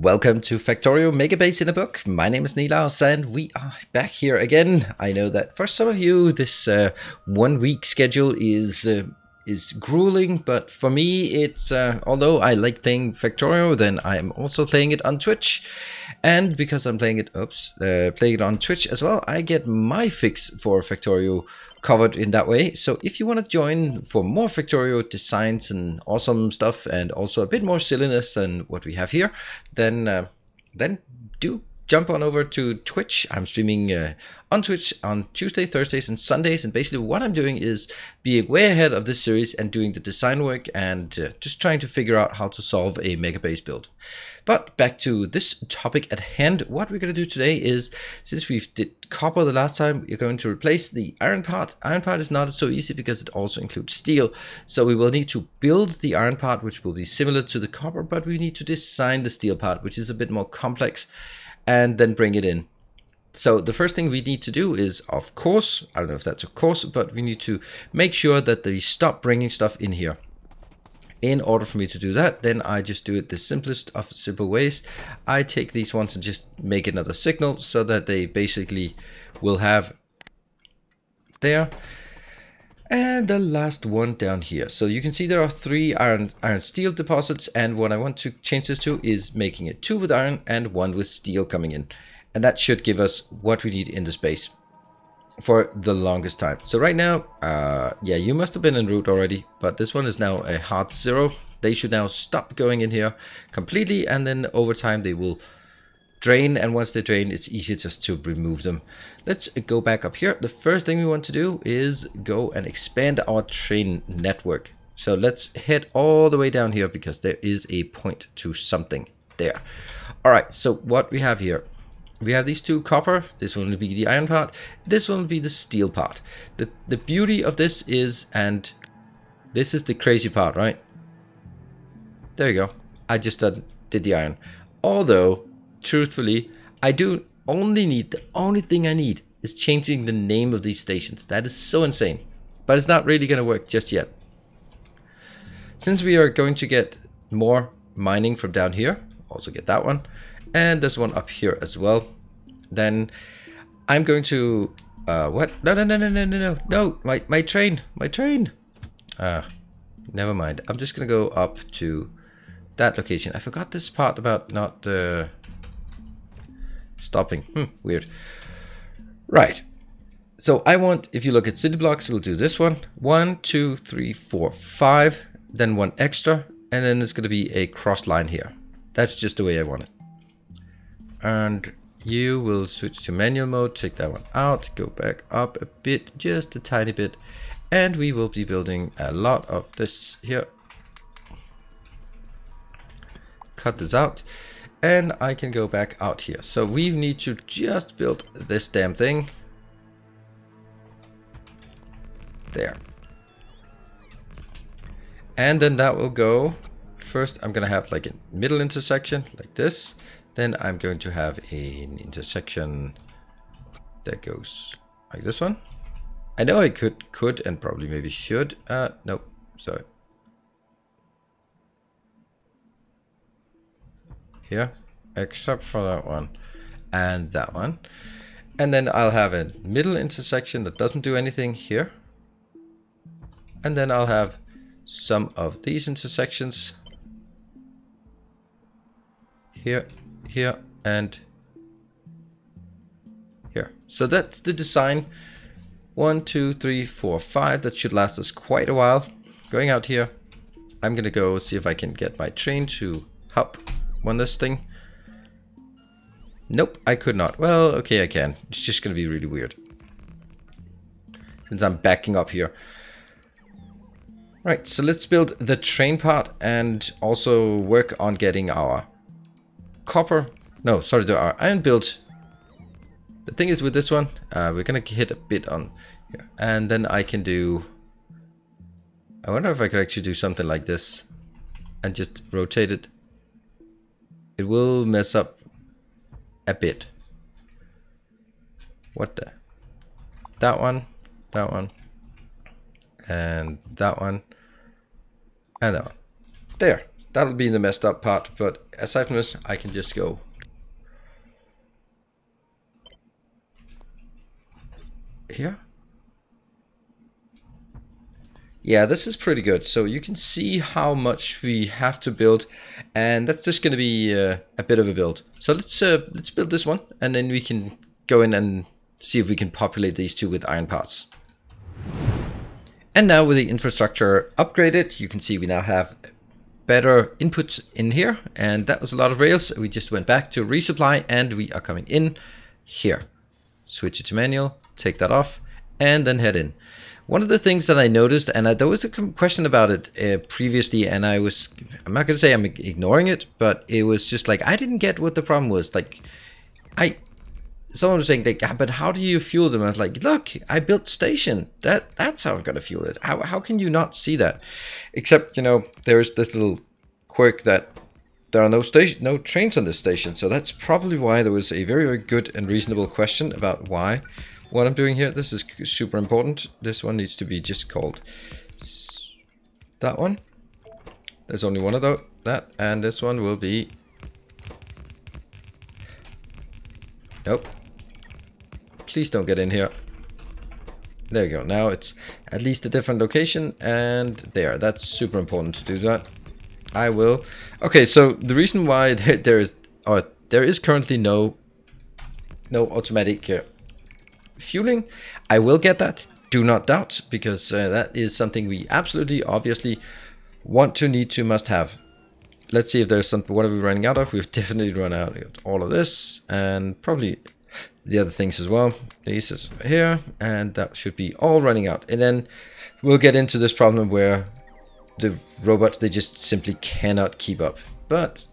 Welcome to Factorio Megabase-In-A-Book. My name is Nilaus and we are back here again. I know that for some of you this 1 week schedule is grueling, but for me it's although I like playing Factorio, then I am also playing it on Twitch. And because I'm playing it on Twitch as well, I get my fix for Factorio covered in that way. So if you want to join for more Factorio designs and awesome stuff, and also a bit more silliness than what we have here, then do jump on over to Twitch. I'm streaming on Twitch on Tuesday, Thursdays, and Sundays. And basically what I'm doing is being way ahead of this series and doing the design work and just trying to figure out how to solve a Megabase build. But back to this topic at hand, what we're going to do today is, since we did copper the last time, we're going to replace the iron part. Iron part is not so easy because it also includes steel. So we will need to build the iron part, which will be similar to the copper, but we need to design the steel part, which is a bit more complex, and then bring it in. So the first thing we need to do is, of course, I don't know if that's of course, but we need to make sure that they stop bringing stuff in here. In order for me to do that, then I just do it the simplest of simple ways. I take these ones and just make another signal so that they basically will have there. And the last one down here. So you can see there are 3 iron steel deposits, and what I want to change this to is making it 2 with iron and 1 with steel coming in. And that should give us what we need in the space for the longest time. So right now, yeah, you must have been en route already, but this one is now a hard 0. They should now stop going in here completely, and then over time they will drain, and once they drain, it's easy just to remove them. Let's go back up here. The first thing we want to do is go and expand our train network. So let's head all the way down here because there is a point to something there. All right, so what we have here, we have these 2 copper. This one will be the iron part. This one will be the steel part. The beauty of this is, and this is the crazy part, right? There you go. I just did the iron. Although, truthfully, I do only need, the only thing I need is changing the name of these stations. That is so insane. But it's not really going to work just yet. Since we are going to get more mining from down here, also get that one, and this one up here as well, then I'm going to what? No, my train. Never mind. I'm just gonna go up to that location. I forgot this part about not stopping. Weird. Right. So I want, if you look at city blocks, we'll do this one. 1, 2, 3, 4, 5, then 1 extra, and then there's gonna be a cross line here. That's just the way I want it. And you will switch to manual mode, take that one out, go back up a bit, just a tiny bit, and we will be building a lot of this here. Cut this out, and I can go back out here. So we need to just build this damn thing. There. And then that will go, first I'm gonna have like a middle intersection like this. Then I'm going to have an intersection that goes like this one. I know I could and probably maybe should. Nope, sorry. Here, except for that one and that one. And then I'll have a middle intersection that doesn't do anything here. And then I'll have some of these intersections here, here, and here. So that's the design. 1, 2, 3, 4, 5. That should last us quite a while. Going out here, I'm gonna go see if I can get my train to hop on this thing. Nope, I could not. Well, okay, I can. It's just gonna be really weird since I'm backing up here. Right, so let's build the train part and also work on getting our copper. No, sorry, our iron built. The thing is with this one, we're gonna hit a bit on here, and then I can do, I wonder if I could actually do something like this and just rotate it. It will mess up a bit. What the? That one, and that one, and that one. There. that'll be the messed up part, but aside from this, I can just go here. Yeah, this is pretty good. So you can see how much we have to build, and that's just going to be a bit of a build. So let's build this one, and then we can go in and see if we can populate these two with iron parts. And now with the infrastructure upgraded, you can see we now have better inputs in here, and that was a lot of rails. We just went back to resupply, and we are coming in here. Switch it to manual, take that off, and then head in. One of the things that I noticed, and there was a question about it previously, and I'm not going to say I'm ignoring it, but it was just like, I didn't get what the problem was. Like, someone was saying, like, but how do you fuel them? I was like, look, I built station. That's how I'm going to fuel it. How can you not see that? Except, you know, there's this little quirk that there are no trains on this station. So that's probably why there was a very, very good and reasonable question about why. What I'm doing here, this is super important. This one needs to be just called that one. There's only one of that, and this one will be, nope. Please don't get in here. There you go. Now it's at least a different location, and there. That's super important to do that. I will. Okay, so the reason why there is currently no automatic fueling, I will get that, do not doubt, because that is something we absolutely obviously must have. Let's see if there's something. What are we running out of? We've definitely run out of all of this, and probably the other things as well. These is here, and that should be all running out. And then we'll get into this problem where the robots, they just simply cannot keep up. But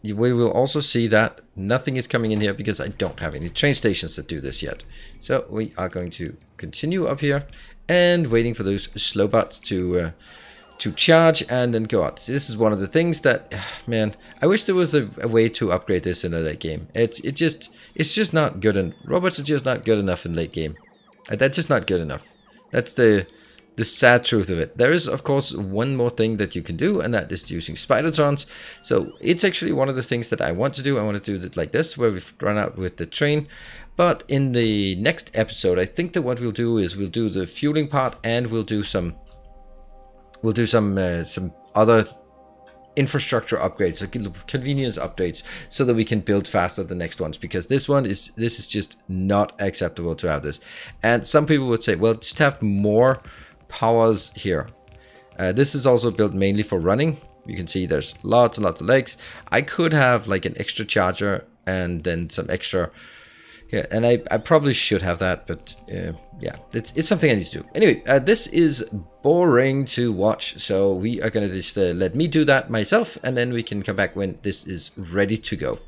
we will also see that nothing is coming in here because I don't have any train stations that do this yet. So we are going to continue up here and waiting for those slow bots to charge and then go out. This is one of the things that, man, I wish there was a way to upgrade this in a late game. It's just not good, and robots are just not good enough in late game. That's just not good enough. That's the sad truth of it. There is, of course, one more thing that you can do, and that is using spidertrons. So it's actually one of the things that I want to do. I want to do it like this, where we've run out with the train. But in the next episode, I think that what we'll do is we'll do the fueling part, and we'll do some other infrastructure upgrades, so convenience updates, so that we can build faster the next ones, because this is just not acceptable to have this. And some people would say, well, just have more powers here. This is also built mainly for running. You can see there's lots and lots of legs. I could have like an extra charger and then some extra. Yeah, and I probably should have that, but yeah, it's something I need to do. Anyway, this is boring to watch, so we are going to just let me do that myself, and then we can come back when this is ready to go.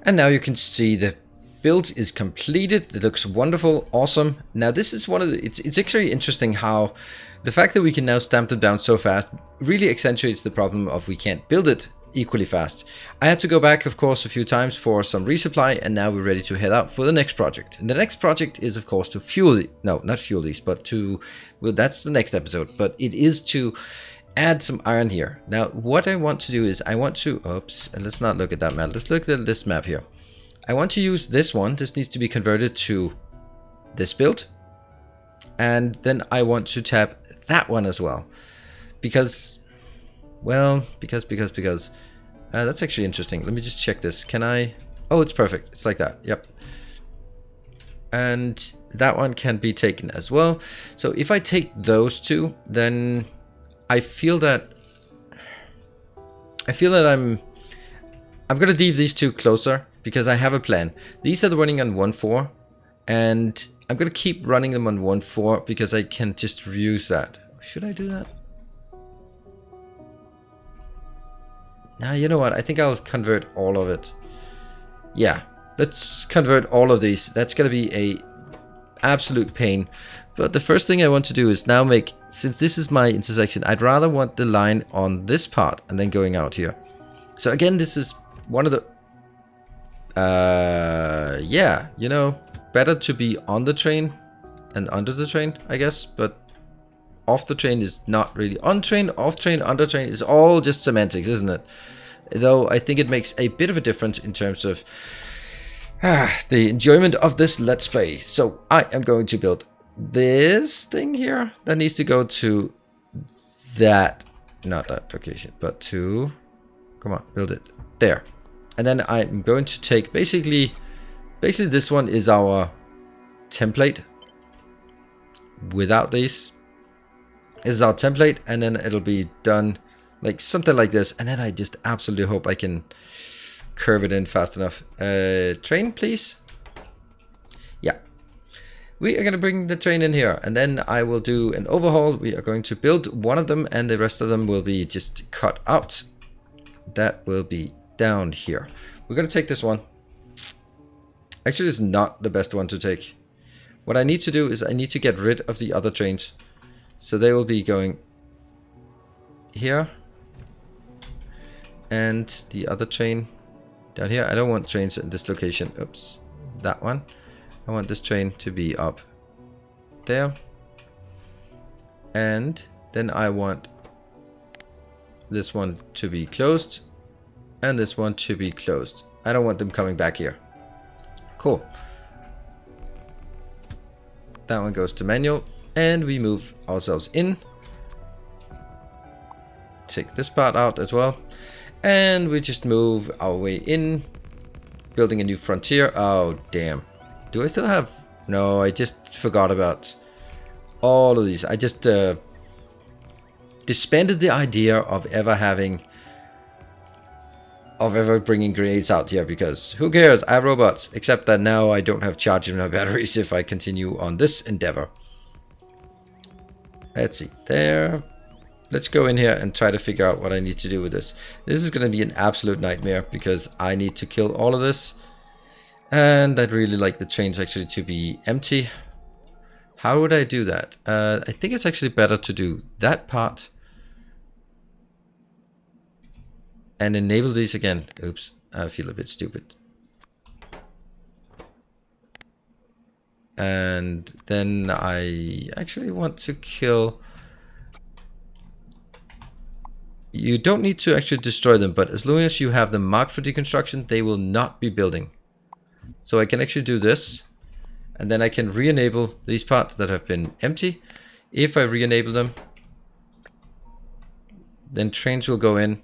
And now you can see the build is completed. It looks wonderful, awesome. Now this is one of the, it's actually interesting how the fact that we can now stamp them down so fast really accentuates the problem of we can't build it equally fast. I had to go back, of course, a few times for some resupply, and now we're ready to head out for the next project. And the next project is, of course, to fuel no, not fuel these, but to, well, that's the next episode, but it is to add some iron here. Now what I want to do is I want to, oops, let's not look at that map, let's look at this map here. I want to use this one. This needs to be converted to this build, and then I want to tap that one as well, because, well, because that's actually interesting. Let me just check this. Can I? Oh, it's perfect. It's like that. Yep. And that one can be taken as well. So if I take those two, then I feel that I'm gonna leave these two closer, because I have a plan. These are running on 1.4, and I'm gonna keep running them on 1.4 because I can just reuse that. Should I do that? Now, you know what? I think I'll convert all of it. Yeah, let's convert all of these. That's gonna be a absolute pain. But the first thing I want to do is now make, since this is my intersection, I'd rather want the line on this part and then going out here. So again, this is one of the, yeah, you know, better to be on the train and under the train, I guess. But off the train is not really on train, off train, under train is all just semantics, isn't it? Though I think it makes a bit of a difference in terms of the enjoyment of this Let's Play. So I am going to build this thing here that needs to go to that, not that location, but to, come on, build it there. And then I'm going to take basically this one is our template without these. This is our template, and then it'll be done like something like this. And then I just absolutely hope I can curve it in fast enough. Train, please. Yeah. We are going to bring the train in here, and then I will do an overhaul. We are going to build one of them, and the rest of them will be just cut out. That will be down here. We're going to take this one. Actually, it's not the best one to take. What I need to do is I need to get rid of the other trains. So they will be going here. And the other train down here. I don't want trains in this location. Oops. That one. I want this train to be up there. And then I want this one to be closed. And this one to be closed. I don't want them coming back here. Cool. That one goes to manual. And we move ourselves in. Take this part out as well. And we just move our way in. Building a new frontier. Oh, damn. Do I still have... No, I just forgot about all of these. I just disbanded the idea of ever having... of ever bringing grenades out here, because who cares? I have robots. Except that now I don't have charge in my batteries if I continue on this endeavor. Let's see. There. Let's go in here and try to figure out what I need to do with this. This is going to be an absolute nightmare because I need to kill all of this. And I'd really like the trains actually to be empty. How would I do that? I think it's actually better to do that part. And enable these again. Oops, I feel a bit stupid. And then I actually want to kill... You don't need to actually destroy them, but as long as you have them marked for deconstruction, they will not be building. So I can actually do this, and then I can re-enable these parts that have been empty. If I re-enable them, then trains will go in,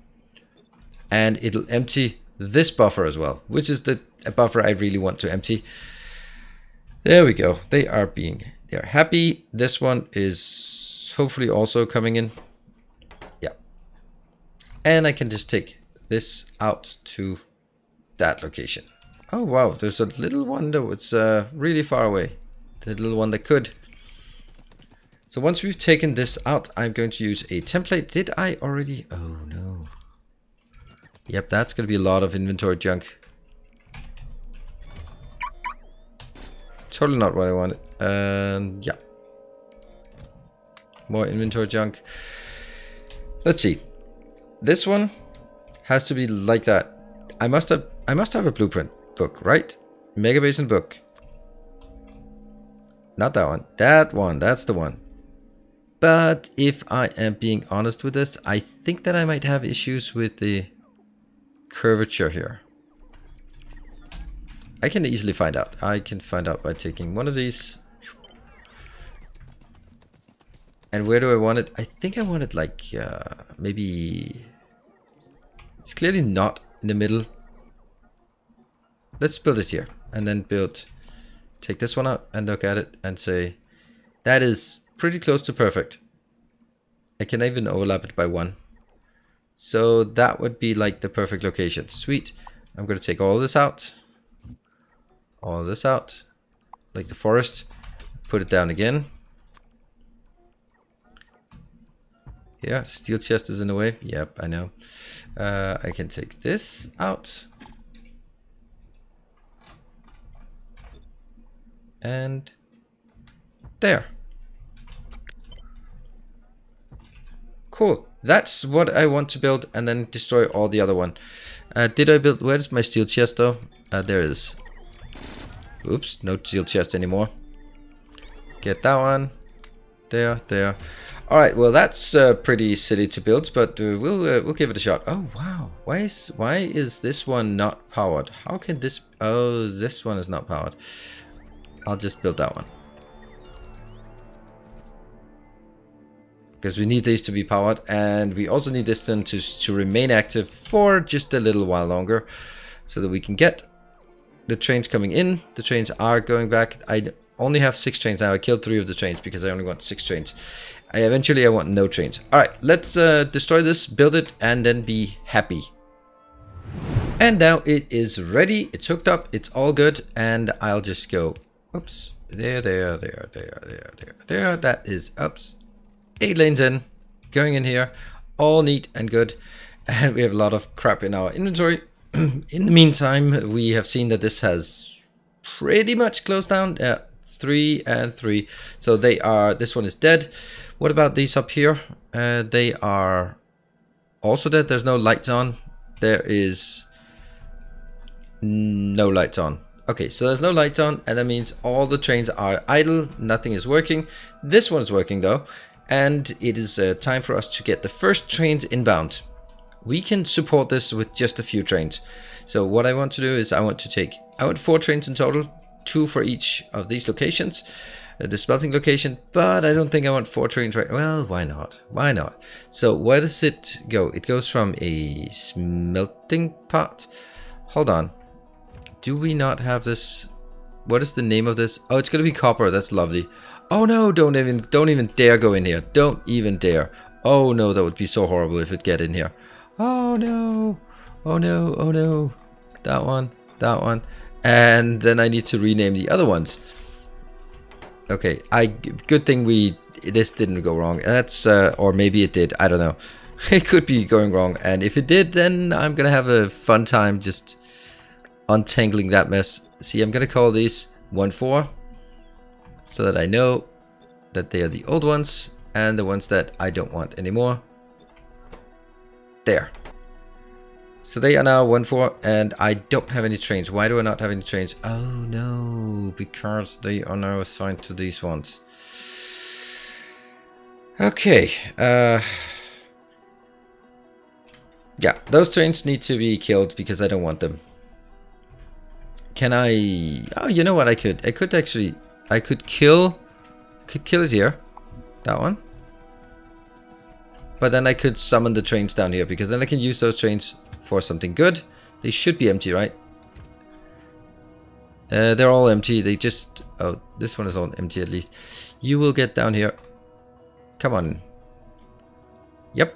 and it'll empty this buffer as well, which is the buffer I really want to empty. There we go. They are happy. This one is hopefully also coming in. Yeah. And I can just take this out to that location. Oh, wow. There's a little one that was really far away. The little one that could. So once we've taken this out, I'm going to use a template. Did I already? Oh, no. Yep, that's going to be a lot of inventory junk. Totally not what I wanted. Yeah. More inventory junk. Let's see. This one has to be like that. I must have a blueprint book, right? Megabase-In-A-Book. Not that one. That one. That's the one. But if I am being honest with this, I think that I might have issues with the curvature here. I can easily find out. I can find out by taking one of these. And where do I want it? I think I want it like maybe... It's clearly not in the middle. Let's build it here. And then take this one out and look at it and say, that is pretty close to perfect. I can even overlap it by one. So that would be like the perfect location. Sweet. I'm going to take all this out. All this out. Like the forest. Put it down again. Yeah, steel chest is in the way. Yep, I know. I can take this out. And there. Cool. That's what I want to build, and then destroy all the other one. Did I build... Where is my steel chest though? There it is. Oops, no steel chest anymore. Get that one. There. All right, well that's pretty silly to build, but we'll give it a shot. Oh wow, why is this one not powered? How can this? Oh, this one is not powered. I'll just build that one because we need these to be powered, and we also need this one to remain active for just a little while longer, so that we can get the trains coming in. The trains are going back. I only have 6 trains now. I killed 3 of the trains because I only want 6 trains. Eventually I want no trains. Alright, let's destroy this, build it, and then be happy. And now it is ready. It's hooked up. It's all good. And I'll just go, oops, there. That is, oops, 8 lanes in, going in here, all neat and good. And we have a lot of crap in our inventory. In the meantime, we have seen that this has pretty much closed down. 3 and 3. So they are, this one is dead. What about these up here? They are also dead. There's no lights on. There is no lights on. Okay, so there's no lights on, and that means all the trains are idle. Nothing is working. This one is working though, and it is time for us to get the first trains inbound. We can support this with just a few trains. So what I want to do is I want 4 trains in total, 2 for each of these locations. The smelting location, but I don't think I want 4 trains right. Well, why not? Why not? So where does it go? It goes from a smelting pot. Hold on. Do we not have this? What is the name of this? Oh, it's gonna be copper. That's lovely. Oh no! Don't even dare go in here. Don't even dare. Oh no, that would be so horrible if it get in here. Oh no! Oh no! Oh no! That one. That one. And then I need to rename the other ones. Okay, good thing this didn't go wrong. That's or maybe it did. I don't know. It could be going wrong, and if it did, then I'm gonna have a fun time just untangling that mess. See, I'm gonna call these 1-4, so that I know that they are the old ones and the ones that I don't want anymore. There. So they are now 1-4, and I don't have any trains. Why do I not have any trains? Oh no, because they are now assigned to these ones. Okay. Yeah, those trains need to be killed because I don't want them. Can I? Oh, you know what? I could kill it here. That one. But then I could summon the trains down here, because then I can use those trains for something good. They should be empty, right? They're all empty. They just... Oh, this one is all empty at least. You will get down here. Come on. Yep.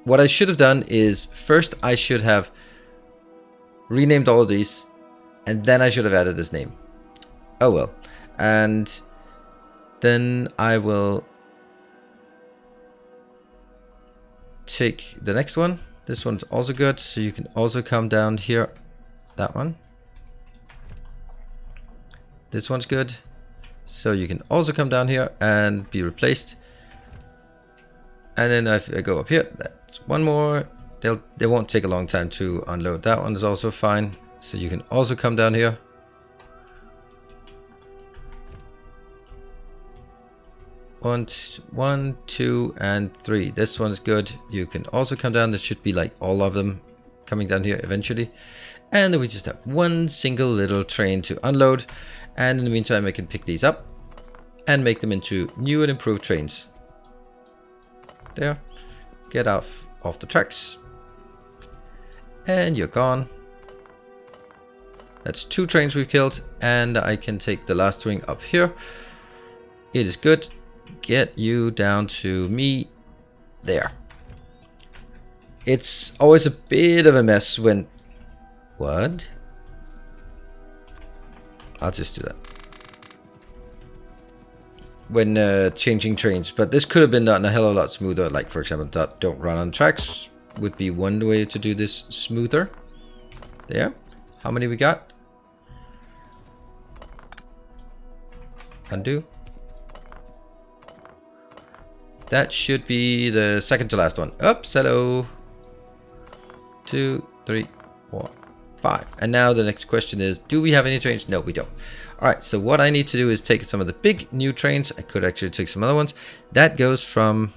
What I should have done is, first I should have renamed all of these, and then I should have added this name. Oh well. And then I will take the next one. This one's also good, so you can also come down here. That one. This one's good, so you can also come down here and be replaced. And then if I go up here, that's one more. They won't take a long time to unload. That one is also fine, so you can also come down here. One, 2, and 3. This one's good. You can also come down. There should be like all of them coming down here eventually. And then we just have one single little train to unload. And in the meantime, I can pick these up and make them into new and improved trains. There. Get off the tracks. And you're gone. That's 2 trains we've killed. And I can take the last swing up here. It is good. Get you down to me. There. It's always a bit of a mess when... What? I'll just do that. When changing trains. But this could have been done a hell of a lot smoother. Like, for example, don't run on tracks would be one way to do this smoother. There. How many we got? Undo. That should be the second to last one. Oops, hello. 2, 3, 4. 5. And now the next question is, do we have any trains? No, we don't. Alright, so what I need to do is take some of the big new trains. I could actually take some other ones. That goes from...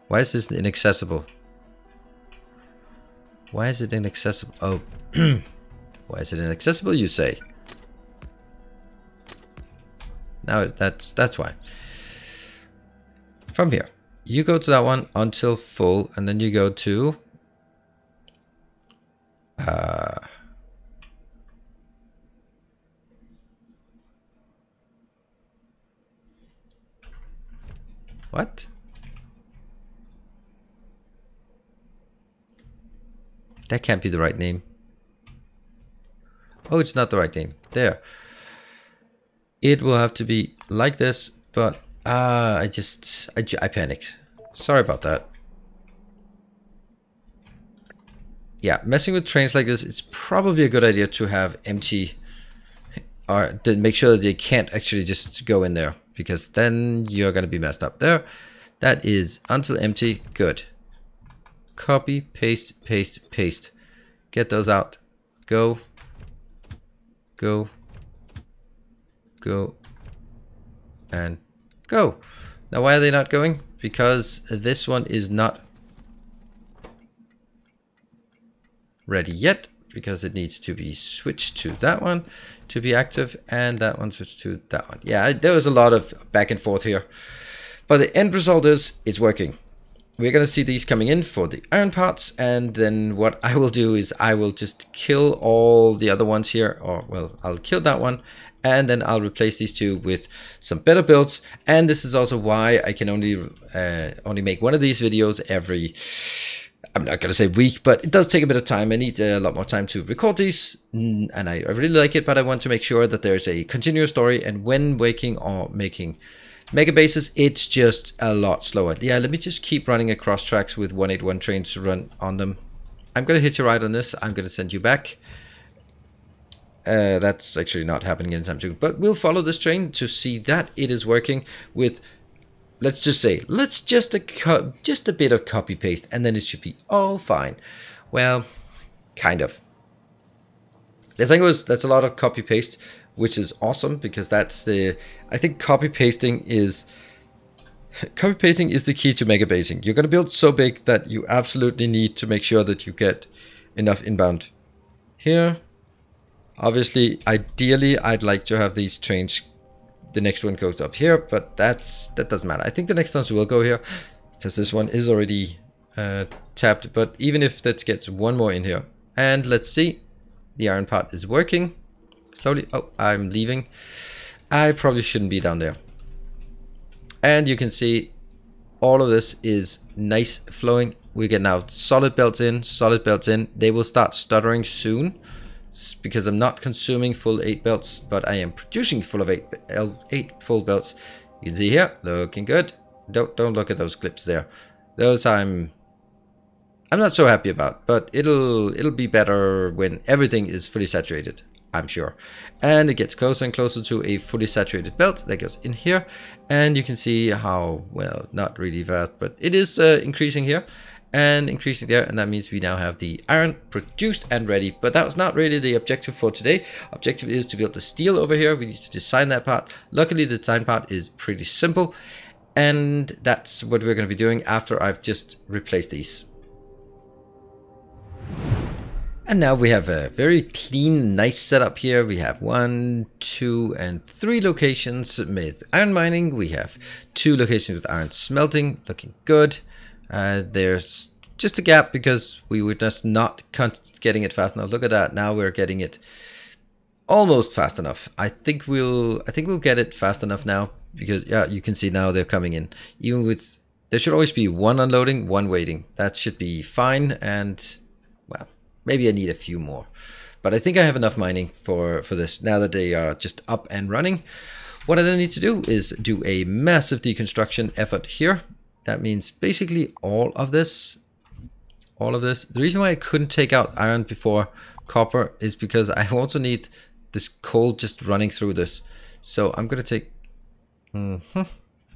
Why is this inaccessible? Why is it inaccessible? Oh, why is it inaccessible, you say? Now that's why. From here, you go to that one until full, and then you go to what? That can't be the right name. Oh, it's not the right name. There. It will have to be like this, but I panicked. Sorry about that. Yeah, messing with trains like this, it's probably a good idea to have empty, or to make sure that they can't actually just go in there, because then you're going to be messed up there. That is until empty. Good. Copy, paste, paste, paste. Get those out. Go. Go. Go. And go. Now why are they not going? Because this one is not ready yet, because it needs to be switched to that one to be active, and that one switched to that one. Yeah, there was a lot of back and forth here, but the end result is it's working. We're going to see these coming in for the iron parts, and then what I will do is I will just kill all the other ones here, or well, I'll kill that one, and then I'll replace these two with some better builds. And this is also why I can only make one of these videos every, I'm not going to say week, but it does take a bit of time. I need a lot more time to record these, and I really like it, but I want to make sure that there's a continuous story, and when making Megabases, it's just a lot slower. Yeah, let me just keep running across tracks with 181 trains to run on them. I'm going to hit you right on this. I'm going to send you back. That's actually not happening anytime soon, but we'll follow this train to see that it is working with, let's just a bit of copy paste, and then it should be all fine. Well, kind of. The thing was, that's a lot of copy paste, which is awesome, because that's I think copy pasting is the key to megabasing. You're going to build so big that you absolutely need to make sure that you get enough inbound. Here, obviously, ideally, I'd like to have these trains. The next one goes up here, but that doesn't matter. I think the next ones will go here, because this one is already tapped. But even if that gets one more in here, and let's see, the iron part is working. Slowly. Oh, I'm leaving. I probably shouldn't be down there. And you can see all of this is nice flowing. We get now solid belts in, solid belts in. They will start stuttering soon, because I'm not consuming full 8 belts, but I am producing full of 8 full belts. You can see here, looking good. Don't look at those clips there. Those I'm not so happy about, but it'll be better when everything is fully saturated, I'm sure. And it gets closer and closer to a fully saturated belt that goes in here, and you can see how, well, not really fast, but it is increasing here and increasing there, and that means we now have the iron produced and ready. But that was not really the objective for today. Objective is to build the steel over here. We need to design that part. Luckily, the design part is pretty simple, and that's what we're going to be doing after I've just replaced these. And now we have a very clean, nice setup here. We have 1, 2, and 3 locations with iron mining. We have 2 locations with iron smelting, looking good. There's just a gap because we were just not getting it fast enough. Look at that. Now we're getting it almost fast enough. I think we'll get it fast enough now, because yeah, you can see now they're coming in. Even with, there should always be 1 unloading, 1 waiting. That should be fine. And well, maybe I need a few more, but I think I have enough mining for this now that they are just up and running. What I then need to do is do a massive deconstruction effort here. That means basically all of this. The reason why I couldn't take out iron before copper is because I also need this coal just running through this. So I'm going to take,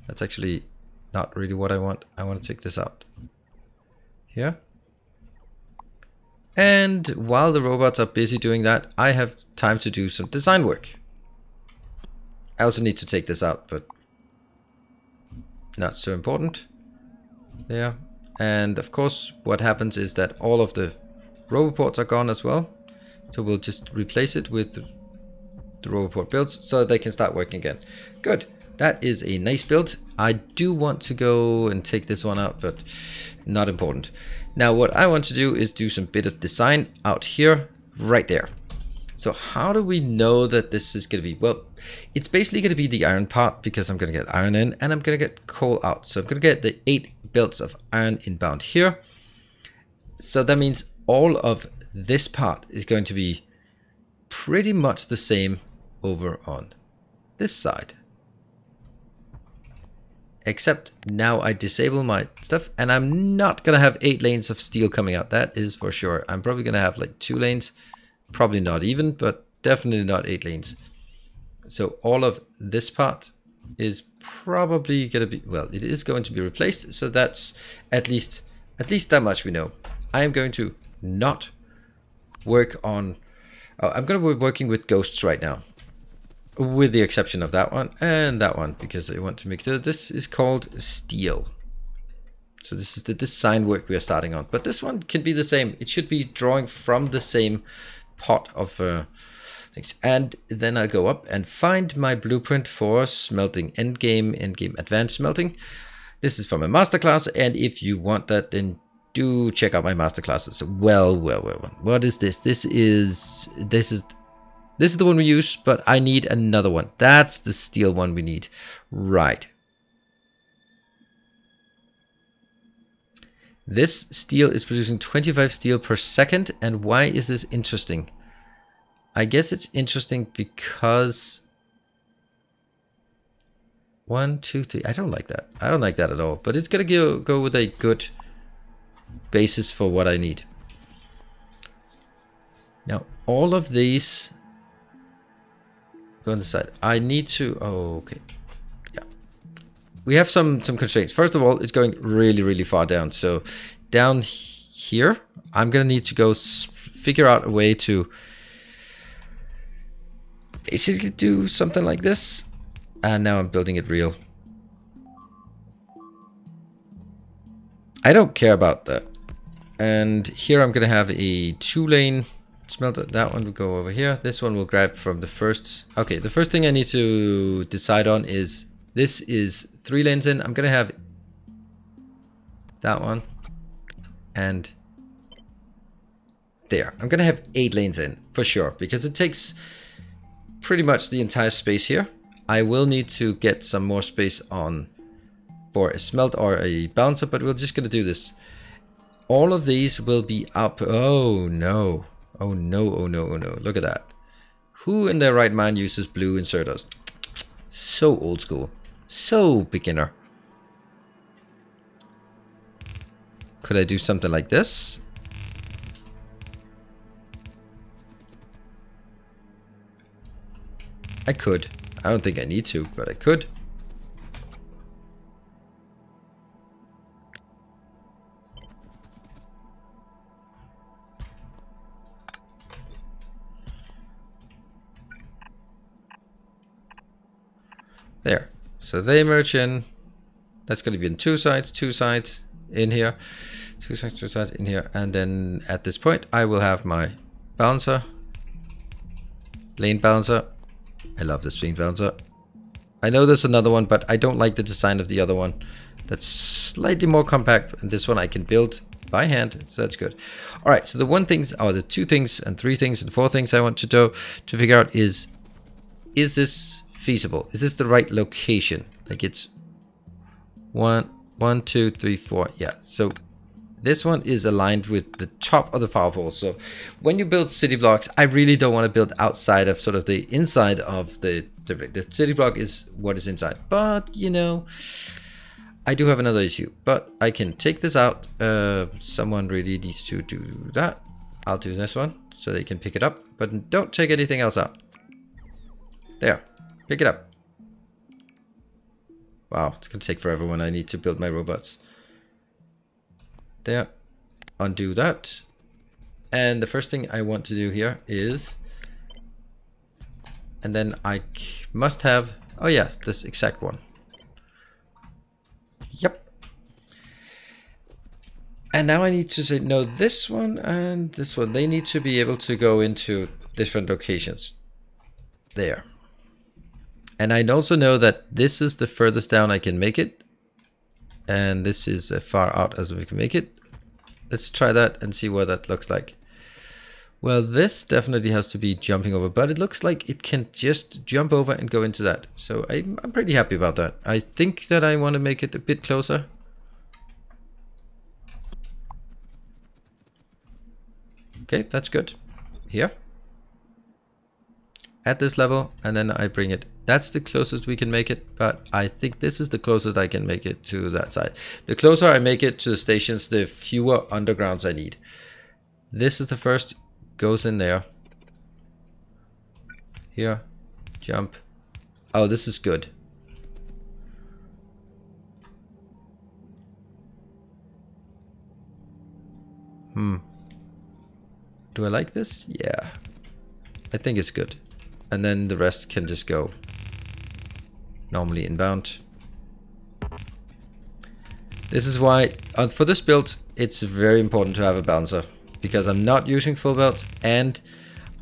that's actually not really what I want. I want to take this out here. And while the robots are busy doing that, I have time to do some design work. I also need to take this out, but not so important. There. And of course, what happens is that all of the roboports are gone as well. So we'll just replace it with the roboport builds so they can start working again. Good. That is a nice build. I do want to go and take this one out, but not important. Now what I want to do is do some bit of design out here, right there. So how do we know that this is going to be? Well, it's basically going to be the iron part because I'm going to get iron in and I'm going to get coal out. So I'm going to get the 8 belts of iron inbound here. So that means all of this part is going to be pretty much the same over on this side. Except now I disable my stuff and I'm not going to have 8 lanes of steel coming out. That is for sure. I'm probably going to have like 2 lanes. Probably not even, but definitely not 8 lanes. So all of this part is probably going to be, well, it is going to be replaced. So that's at least that much we know. I am going to not work on, I'm going to be working with ghosts right now. With the exception of that one and that one, because I want to make this is called steel. So this is the design work we are starting on. But this one can be the same. It should be drawing from the same pot of things. And then I go up and find my blueprint for smelting endgame advanced smelting. This is from a master class, and if you want that, then do check out my master classes. Well. What is this? This is the one we use, but I need another one. That's the steel one we need. Right. This steel is producing 25 steel per second. And why is this interesting? I guess it's interesting because 1, 2, 3. I don't like that. I don't like that at all. But it's going to go with a good basis for what I need. Now, all of these go on the side. I need to... Oh, okay. We have some constraints. First of all, it's going really far down. So down here, I'm going to need to go figure out a way to basically do something like this. And now I'm building it real. I don't care about that. And here I'm going to have a 2-lane smelter. That one will go over here. This one will grab from the first. Okay, the first thing I need to decide on is this is 3 lanes in. I'm going to have that one and there. I'm going to have 8 lanes in for sure because it takes pretty much the entire space here. I will need to get some more space on for a smelt or a balancer, but we're just going to do this. All of these will be up. Oh no. Oh no, oh no, oh no. Look at that. Who in their right mind uses blue inserters? So old school. So beginner. Could I do something like this? I could. I don't think I need to, but I could. There. So they merge in. That's going to be in 2 sides in here. 2 sides in here. And then at this point, I will have my balancer. Lane balancer. I love this lane balancer. I know there's another one, but I don't like the design of the other one. That's slightly more compact. And this one I can build by hand. So that's good. All right. So the 1 thing, or the 2 things and 3 things and 4 things I want to do to figure out is this feasible? Is this the right location? Like it's 1, 2, 3, 4. Yeah. So this one is aligned with the top of the power pole. So when you build city blocks, I really don't want to build outside of sort of the inside of the city block is what is inside. But you know, I do have another issue. But I can take this out. Someone really needs to do that. I'll do this one so they can pick it up. But don't take anything else out. There. Pick it up. Wow, it's going to take forever when I need to build my robots. There. Undo that. And the first thing I want to do here is, and then I must have, oh yes, this exact one. Yep. And now I need to say, no, this one and this one, they need to be able to go into different locations. There. And I also know that this is the furthest down I can make it. And this is as far out as we can make it. Let's try that and see what that looks like. Well, this definitely has to be jumping over, but it looks like it can just jump over and go into that. So I'm pretty happy about that. I think that I want to make it a bit closer. Okay, that's good. Here. At this level, and then I bring it. That's the closest we can make it, but I think this is the closest I can make it to that side. The closer I make it to the stations, the fewer undergrounds I need. This is the first, goes in there. Here, jump. Oh, this is good. Do I like this? Yeah, I think it's good. And then the rest can just go normally inbound. This is why for this build it's very important to have a bouncer, because I'm not using full belts and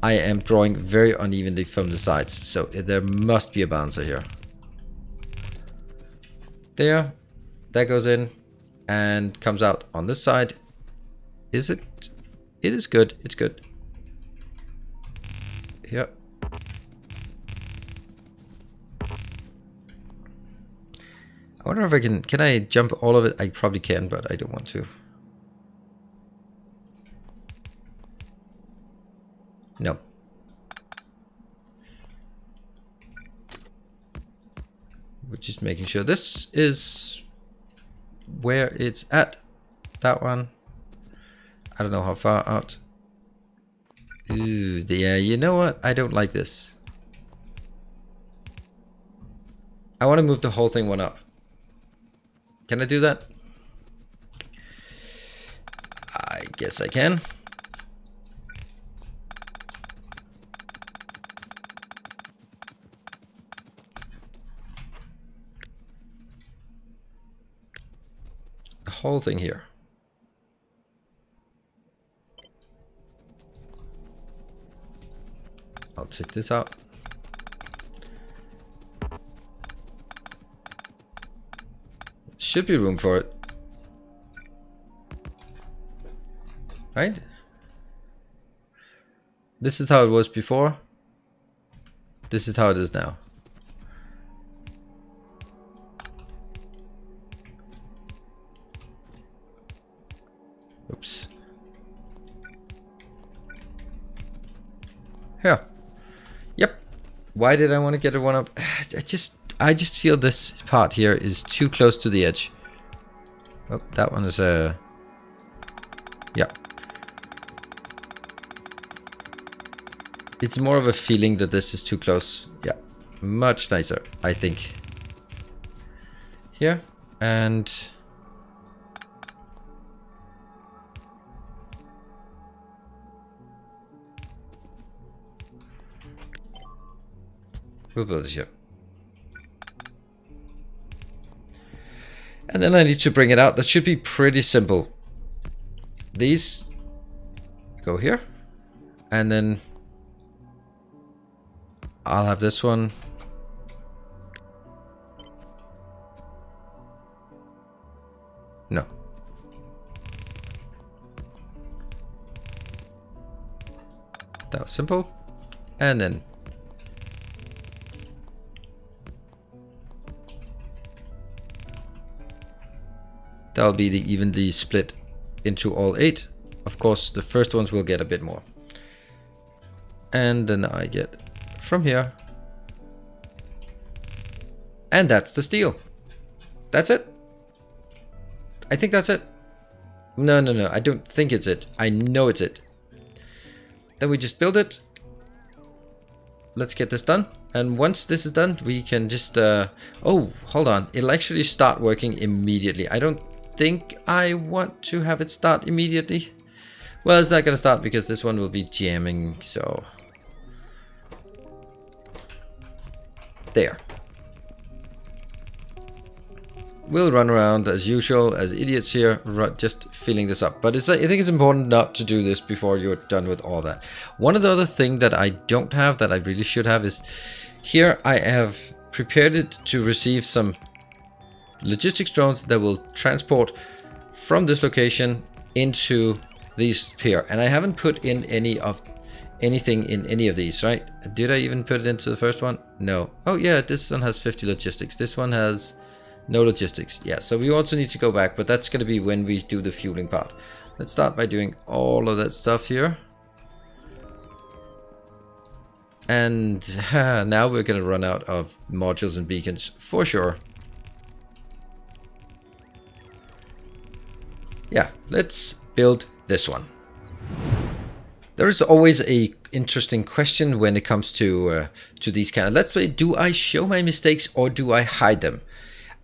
I am drawing very unevenly from the sides, so there must be a bouncer here. There, that goes in and comes out on this side. Is it? It is good. It's good. Here. I wonder if I can I jump all of it? I probably can, but I don't want to. No. We're just making sure this is where it's at. That one. I don't know how far out. Ooh, yeah, you know what? I don't like this. I want to move the whole thing one up. Can I do that? I guess I can. The whole thing here. I'll take this out. Should be room for it. Right? This is how it was before. This is how it is now. Oops. Here. Yep. Why did I want to get it one up? I just feel this part here is too close to the edge. Oh, that one is yeah. It's more of a feeling that this is too close. Yeah, much nicer, I think. Here, and we'll build it here. And then I need to bring it out. That should be pretty simple. These go here, and then I'll have this one. No. That was simple. And then that'll be the evenly split into all 8. Of course, the first ones will get a bit more. And then I get from here. And that's the steel. That's it. I think that's it. No, I don't think it's it. I know it's it. Then we just build it. Let's get this done. And once this is done, we can just... oh, hold on. It'll actually start working immediately. I don't think I want to have it start immediately. Well, it's not going to start because this one will be jamming, so... There. We'll run around as usual, as idiots here, just filling this up. But I think it's important not to do this before you're done with all that. One of the other things that I don't have, that I really should have, is here I have prepared it to receive some logistics drones that will transport from this location into these here. And I haven't put in anything in any of these, right? Did I even put it into the first one? No. Oh yeah, this one has 50 logistics. This one has... no logistics. Yeah, so we also need to go back, but that's going to be when we do the fueling part. Let's start by doing all of that stuff here. And now we're going to run out of modules and beacons for sure. Yeah, let's build this one. There is always a interesting question when it comes to these kind of let's play. Do I show my mistakes or do I hide them?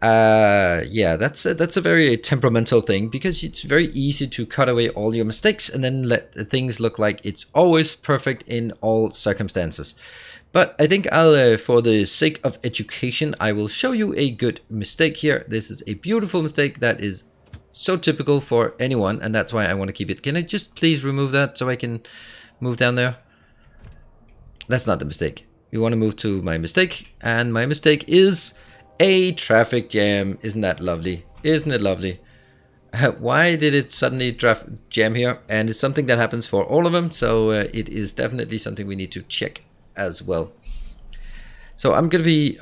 Yeah, that's a very temperamental thing, because it's very easy to cut away all your mistakes and then let things look like it's always perfect in all circumstances. But I think I'll, for the sake of education, I will show you a good mistake here. This is a beautiful mistake that is so typical for anyone, and that's why I want to keep it. Can I just please remove that so I can move down there? That's not the mistake. We want to move to my mistake, and my mistake is a traffic jam. Isn't that lovely? Isn't it lovely? Why did it suddenly jam here? And it's something that happens for all of them, so it is definitely something we need to check as well. So I'm gonna be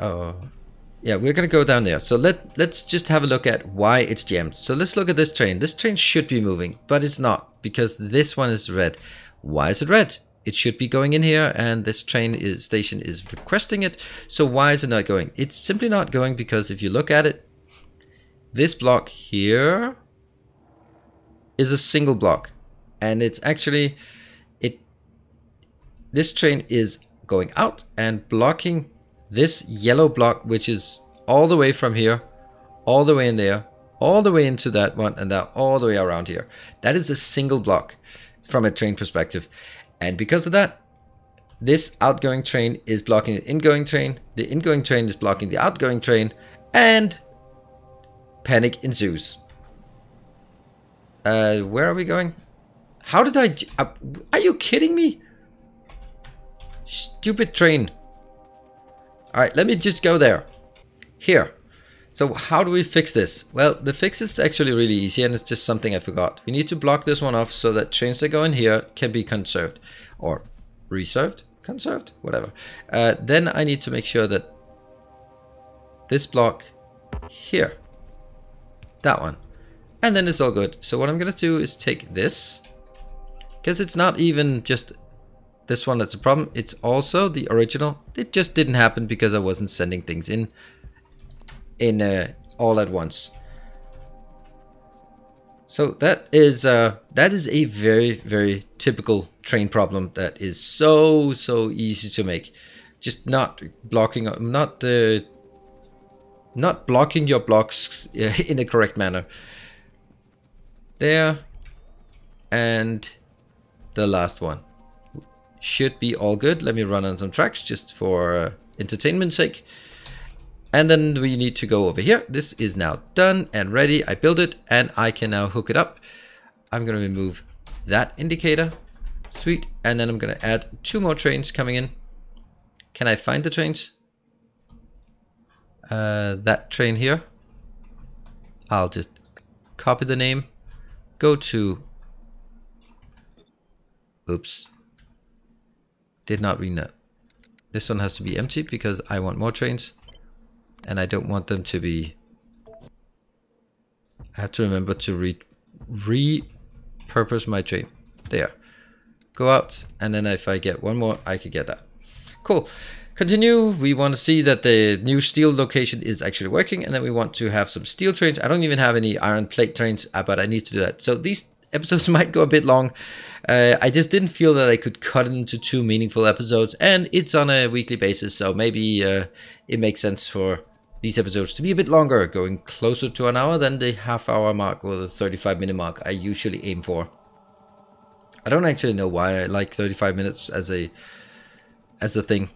yeah, we're gonna go down there. So let's just have a look at why it's jammed. So let's look at this train. This train should be moving, but it's not, because this one is red. Why is it red? It should be going in here, and this station is requesting it. So why is it not going? It's simply not going because if you look at it, this block here is a single block, and it's actually this train is going out and blocking this yellow block, which is all the way from here, all the way in there, all the way into that one, and that all the way around here. That is a single block from a train perspective. And because of that, this outgoing train is blocking the incoming train is blocking the outgoing train, and panic ensues. Where are we going? How did are you kidding me? Stupid train. Alright, let me just go there. Here. So how do we fix this? Well, the fix is actually really easy, and it's just something I forgot. We need to block this one off so that trains that go in here can be conserved. Or reserved? Conserved? Whatever. Then I need to make sure that this block here, that one, and then it's all good. So what I'm going to do is take this, because it's not even just this one that's a problem. It's also the original. It just didn't happen because I wasn't sending things in all at once. So that is a very, very typical train problem that is so easy to make. Just not blocking your blocks in the correct manner. There, and the last one should be all good. Let me run on some tracks just for entertainment's sake. And then we need to go over here. This is now done and ready. I built it and I can now hook it up. I'm going to remove that indicator. Sweet. And then I'm going to add 2 more trains coming in. Can I find the trains? That train here. I'll just copy the name. Go to... Oops. Did not read that. This one has to be empty because I want more trains. And I don't want them to be... I have to remember to repurpose my train. There. Go out, and then if I get one more, I could get that. Cool. Continue. We want to see that the new steel location is actually working, and then we want to have some steel trains. I don't even have any iron plate trains, but I need to do that. So these episodes might go a bit long. I just didn't feel that I could cut it into 2 meaningful episodes, and it's on a weekly basis, so maybe it makes sense for these episodes to be a bit longer, going closer to an hour than the half-hour mark or the 35-minute mark I usually aim for. I don't actually know why I like 35 minutes as a thing.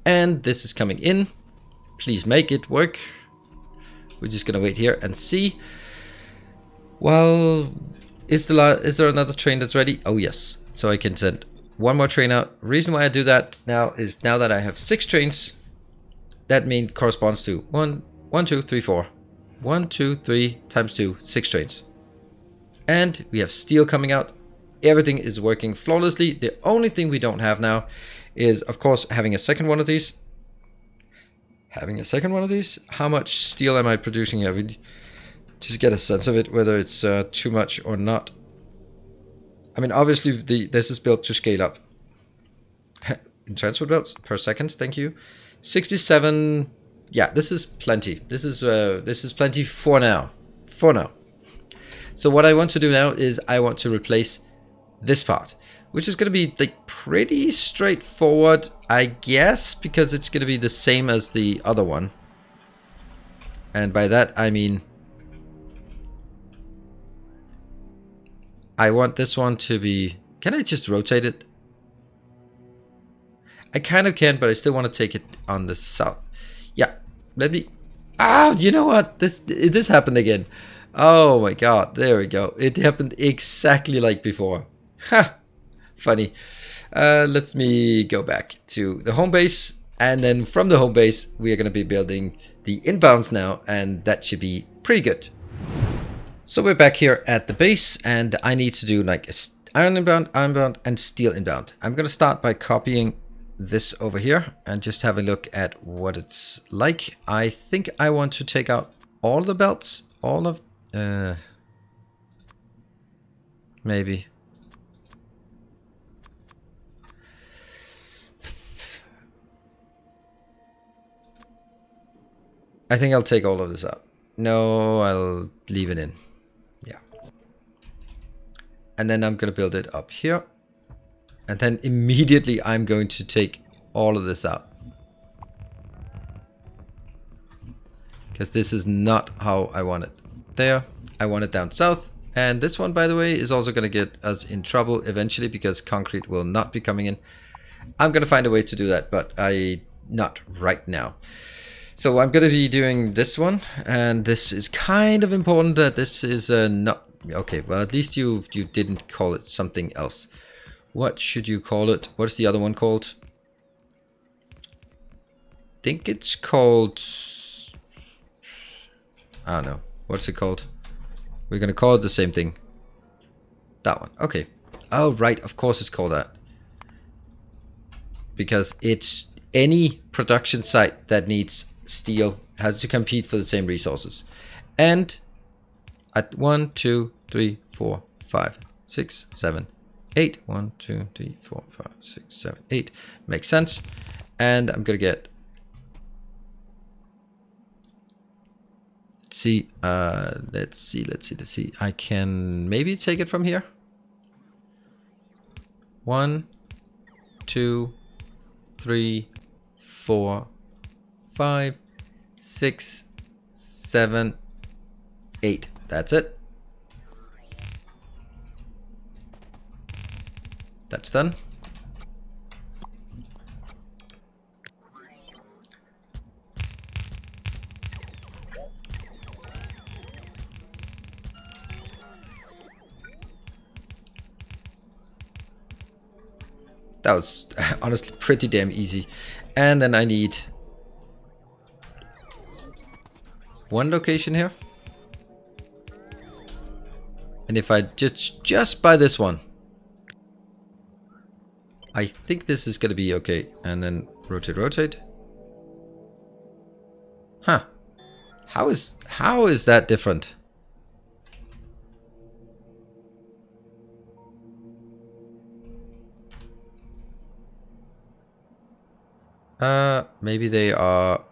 And this is coming in. Please make it work. We're just gonna wait here and see. Well, is there another train that's ready? Oh yes. So I can send one more train out. Reason why I do that now is now that I have 6 trains, that means corresponds to 1, 2, 3, 4. 1, 2, 3 times 2, 6 trains. And we have steel coming out. Everything is working flawlessly. The only thing we don't have now is, of course, having a second one of these. Having a second one of these? How much steel am I producing here? Just get a sense of it, whether it's too much or not. I mean, obviously, this is built to scale up. In transport belts per second, thank you. 67. Yeah, this is plenty. This is plenty for now. For now. So what I want to do now is I want to replace this part, which is going to be like pretty straightforward, I guess, because it's going to be the same as the other one. And by that I mean I want this one to be... Can I just rotate it? I kind of can, but I still want to take it on the south. Yeah, let me... Ah, you know what? This happened again. Oh my god, there we go. It happened exactly like before. Ha! Funny. Let me go back to the home base. And then from the home base, we are going to be building the inbounds now. And that should be pretty good. So we're back here at the base. And I need to do like iron inbound, and steel inbound. I'm going to start by copying this over here and just have a look at what it's like. I think I want to take out all the belts. All of... maybe. I think I'll take all of this out. No, I'll leave it in. Yeah. And then I'm going to build it up here. And then immediately I'm going to take all of this out. Because this is not how I want it. There. I want it down south. And this one, by the way, is also going to get us in trouble eventually because concrete will not be coming in. I'm going to find a way to do that, but not right now. So I'm going to be doing this one, and this is kind of important that this is not... Okay, well, at least you didn't call it something else. What should you call it? What is the other one called? I think it's called... I don't know. What's it called? We're going to call it the same thing. That one. Okay. Oh, right. Of course it's called that. Because it's any production site that needs steel has to compete for the same resources. And at 1, 2, 3, 4, 5, 6, 7, 8. 1, 2, 3, 4, 5, 6, 7, 8. Makes sense. And I'm going to get... Let's see. I can maybe take it from here. 1, 2, 3, 4, 5, 6, 7, 8. That's it. That's done. That was honestly pretty damn easy. And then I need one location here. And if I just buy this one, I think this is going to be okay. And then rotate. Huh. How is that different? Maybe they are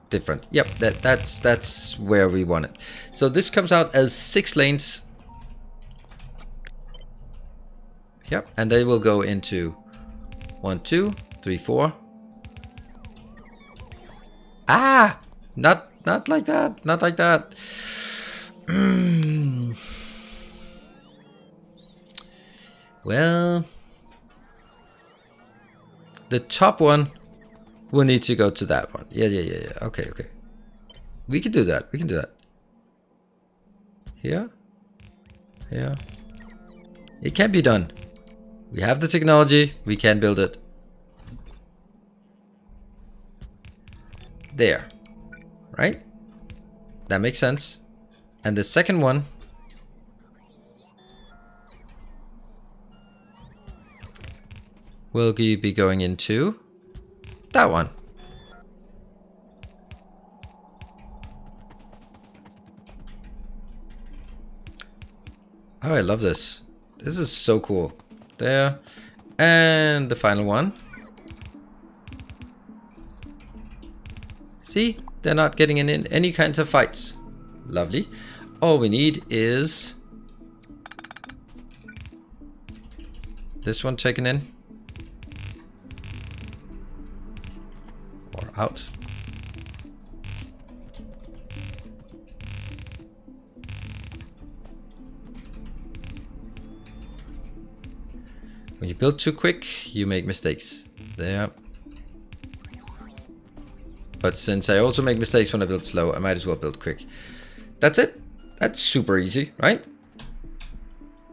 different. Yep, that's where we want it. So this comes out as 6 lanes. Yep, and they will go into 1, 2, 3, 4. Ah, not like that. Not like that. Well, the top one will need to go to that one. Yeah. Okay. We can do that. Here. It can be done. We have the technology. We can build it. There. Right? That makes sense. And the second one will be going into that one. Oh, I love this. This is so cool. There. And the final one. See? They're not getting in any kinds of fights. Lovely. All we need is this one taken in. Or out. When you build too quick, you make mistakes. There. But since I also make mistakes when I build slow, I might as well build quick. That's it. That's super easy, right?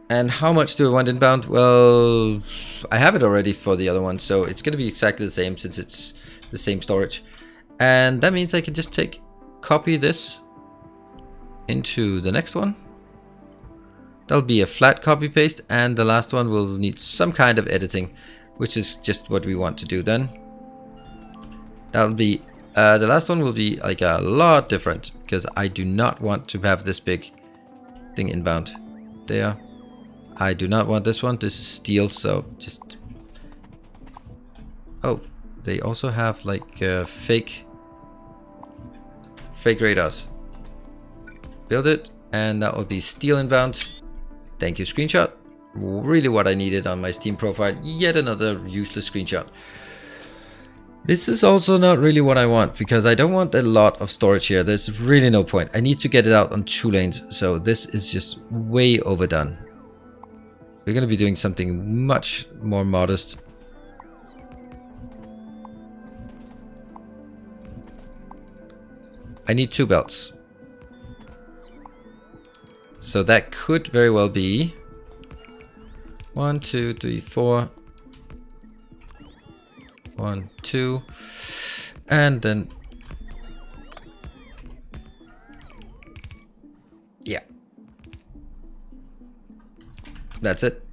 And how much do I want inbound? Well, I have it already for the other one, so it's going to be exactly the same since it's the same storage. And that means I can just copy this into the next one. That'll be a flat copy paste, and the last one will need some kind of editing, which is just what we want to do then. That'll be the last one will be like a lot different because I do not want to have this big thing inbound. There. I do not want this one. This is steel, so just... Oh, they also have like fake radars. Build it, and that will be steel inbound. Thank you, screenshot. Really what I needed on my Steam profile. Yet another useless screenshot. This is also not really what I want, because I don't want a lot of storage here. There's really no point. I need to get it out on 2 lanes, so this is just way overdone. We're going to be doing something much more modest. I need 2 belts. So that could very well be 1, 2, 3, 4. 1, 2, and then yeah, that's it.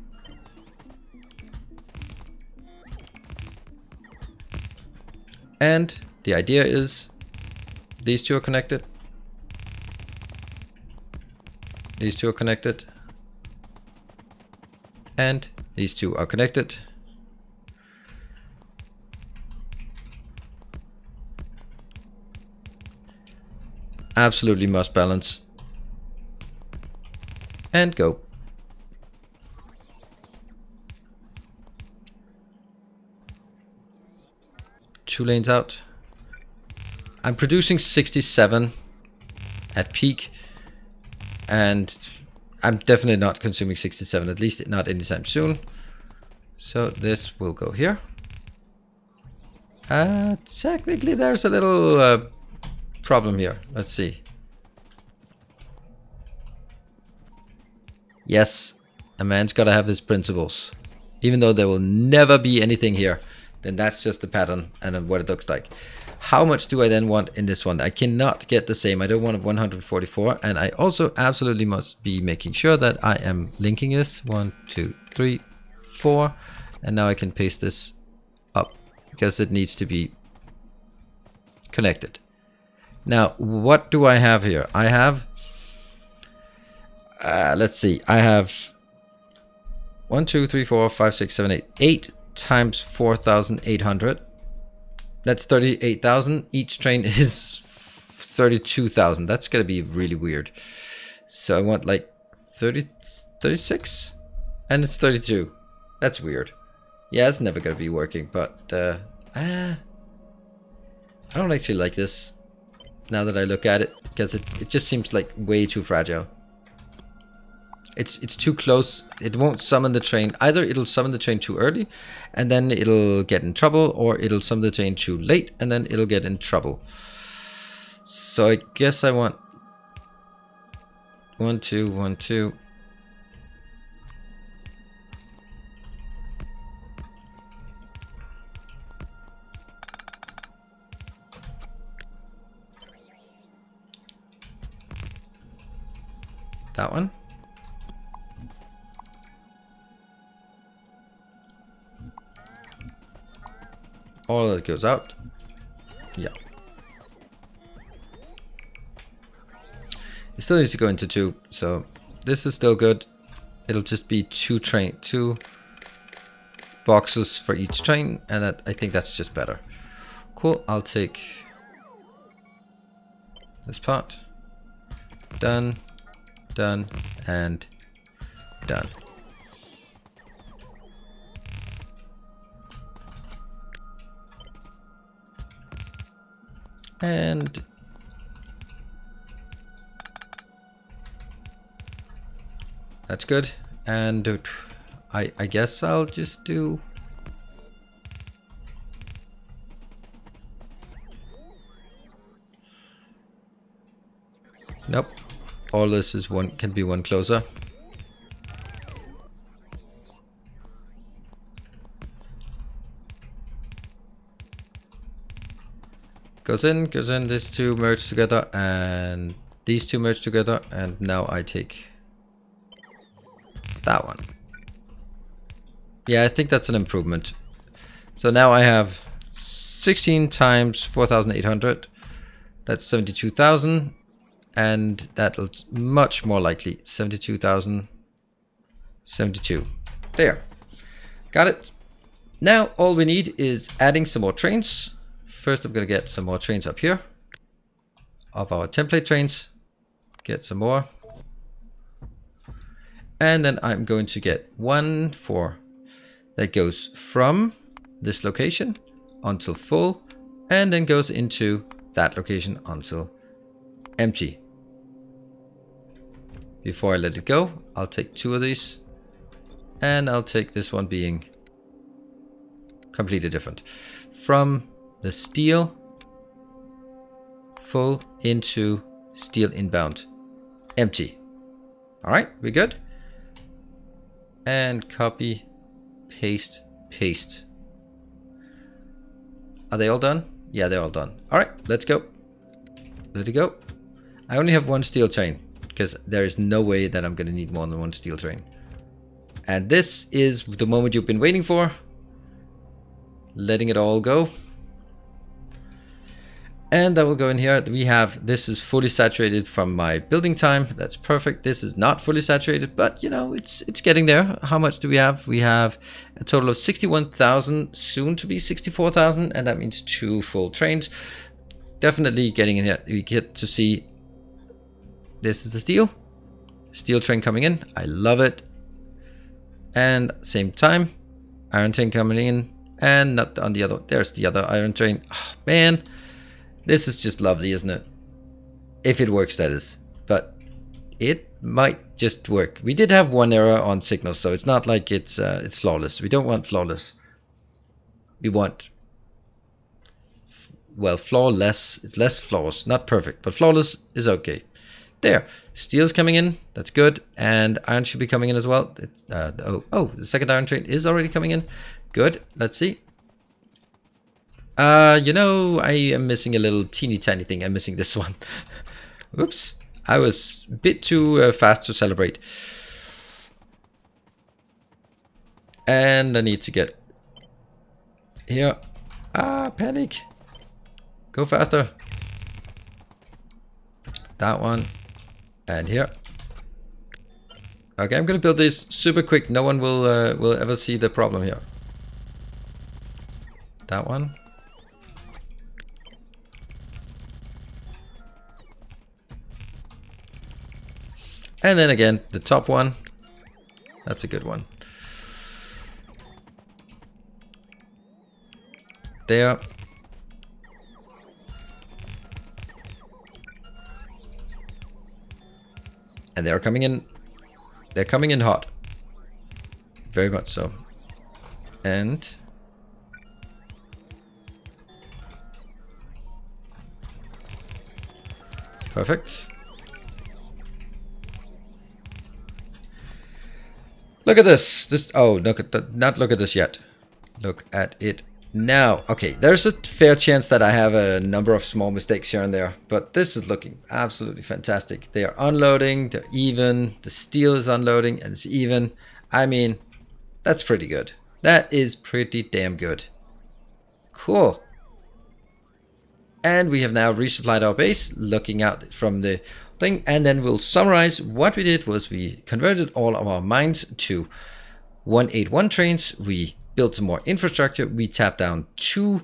And the idea is these 2 are connected, these 2 are connected, and these 2 are connected. Absolutely must balance. And go. Two lanes out. I'm producing 67 at peak. And I'm definitely not consuming 67, at least not anytime soon. So this will go here. Technically there's a little... problem here. Let's see. Yes, a man's gotta have his principles. Even though there will never be anything here, then that's just the pattern and what it looks like. How much do I then want in this one? I cannot get the same. I don't want 144, and I also absolutely must be making sure that I am linking this. 1, 2, 3, 4, and now I can paste this up because it needs to be connected. Now, what do I have here? I have, let's see, I have 1, 2, 3, 4, 5, 6, 7, 8. 8 times 4,800. That's 38,000. Each train is 32,000. That's going to be really weird. So I want like 30, 36? And it's 32. That's weird. Yeah, it's never going to be working, but I don't actually like this. Now that I look at it, because it just seems like way too fragile. It's too close. It won't summon the train. Either it'll summon the train too early, and then it'll get in trouble, or it'll summon the train too late, and then it'll get in trouble. So I guess I want 1, 2, 1, 2. That one. All of it goes out. Yeah. It still needs to go into 2, so this is still good. It'll just be 2 boxes for each train, and I think that's just better. Cool, I'll take this part. Done, done, and done. And that's good. And I guess I'll just do nope. All this is can be one closer. Goes in, these two merge together, and these two merge together, and now I take that one. Yeah, I think that's an improvement. So now I have 16 times 4,800. That's 72,000, and that looks much more likely. 72,072. There. Got it. Now all we need is adding some more trains. First, I'm going to get some more trains up here of our template trains. Get some more. And then I'm going to get 1 that goes from this location until full, and then goes into that location until empty. Before I let it go, I'll take 2 of these, and I'll take this one being completely different. From the steel full into steel inbound empty. All right, we good? And copy, paste, paste. Are they all done? Yeah, they're all done. All right, let's go. Let it go. I only have 1 steel train because there is no way that I'm going to need more than 1 steel train. And this is the moment you've been waiting for. Letting it all go. And that will go in here. We have, this is fully saturated from my building time. That's perfect. This is not fully saturated, but you know, it's getting there. How much do we have? We have a total of 61,000, soon to be 64,000, and that means 2 full trains. Definitely getting in here. We get to see, this is the steel train coming in. I love it. And same time, iron train coming in, and not on the other. There's the other iron train. Oh, man. This is just lovely, isn't it? If it works, that is. But it might just work. We did have 1 error on signal, so it's not like it's flawless. We don't want flawless. We want, well, flawless. It's less flaws, not perfect, but flawless is okay. There, steel's coming in. That's good, and iron should be coming in as well. It's, the second iron train is already coming in. Good. Let's see. You know, I am missing a little teeny tiny thing. I'm missing this one. Oops. I was a bit too fast to celebrate. And I need to get here. Panic. Go faster. That one. And here. Okay, I'm gonna build this super quick. No one will ever see the problem here. That one. And then again, the top one. That's a good one. There. And they're coming in. They're coming in hot. Very much so. And perfect. Look at this. Oh, look at that. Not look at this yet. Look at it now. Okay, there's a fair chance that I have a number of small mistakes here and there, but this is looking absolutely fantastic. They are unloading, they're even, the steel is unloading and it's even. I mean, that's pretty good. That is pretty damn good. Cool. And we have now resupplied our base, looking out from the thing, and then we'll summarize. What we did was we converted all of our mines to 181 trains. We built some more infrastructure. We tapped down 2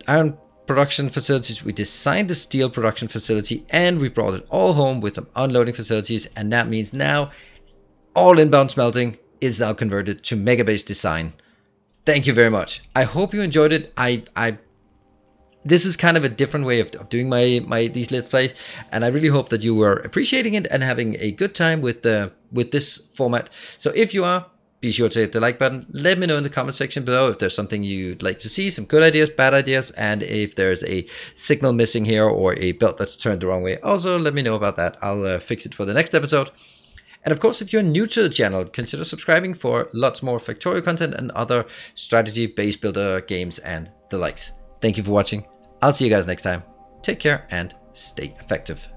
iron production facilities. We designed the steel production facility, and we brought it all home with some unloading facilities. And that means now all inbound smelting is now converted to Megabase design. Thank you very much. I hope you enjoyed it. This is kind of a different way of doing these Let's Plays, and I really hope that you were appreciating it and having a good time with this format. So if you are, be sure to hit the like button. Let me know in the comment section below if there's something you'd like to see, some good ideas, bad ideas, and if there's a signal missing here or a belt that's turned the wrong way. Also, let me know about that. I'll fix it for the next episode. And of course, if you're new to the channel, consider subscribing for lots more Factorio content and other strategy, base builder games and the likes. Thank you for watching. I'll see you guys next time. Take care and stay effective.